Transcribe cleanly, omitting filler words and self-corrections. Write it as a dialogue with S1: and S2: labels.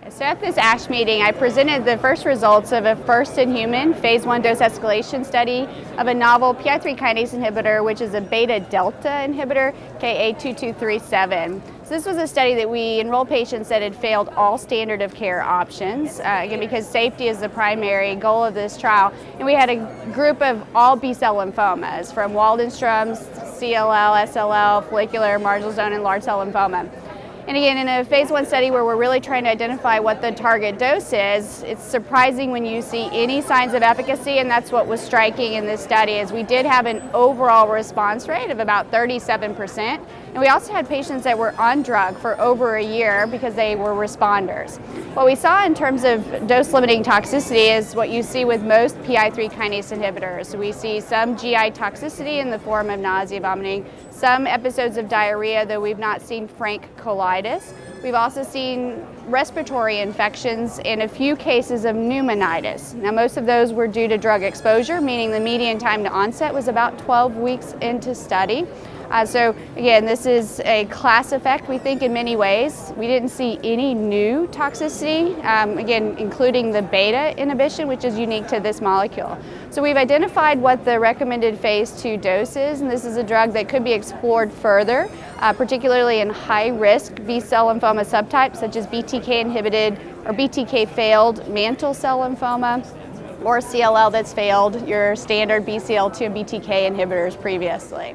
S1: So at this ASH meeting, I presented the first results of a first-in-human phase 1 dose escalation study of a novel PI3 kinase inhibitor, which is a beta-delta inhibitor, KA2237. So this was a study that we enrolled patients that had failed all standard of care options, again, because safety is the primary goal of this trial. And we had a group of all B-cell lymphomas, from Waldenstrom's, CLL, SLL, follicular, marginal zone, and large cell lymphoma. And again, in a phase 1 study where we're really trying to identify what the target dose is, it's surprising when you see any signs of efficacy, and that's what was striking in this study, is we did have an overall response rate of about 37%, and we also had patients that were on drug for over a year because they were responders. What we saw in terms of dose-limiting toxicity is what you see with most PI3 kinase inhibitors. So we see some GI toxicity in the form of nausea, vomiting, some episodes of diarrhea, though we've not seen frank colitis. We've also seen respiratory infections and a few cases of pneumonitis. Now, most of those were due to drug exposure, meaning the median time to onset was about 12 weeks into study. So again, this is a class effect, we think, in many ways. We didn't see any new toxicity, again, including the beta inhibition, which is unique to this molecule. So we've identified what the recommended phase 2 dose is, and this is a drug that could be explored further, particularly in high-risk B-cell lymphoma subtypes, such as BTK-inhibited or BTK-failed mantle cell lymphoma, or CLL that's failed your standard BCL2 and BTK inhibitors previously.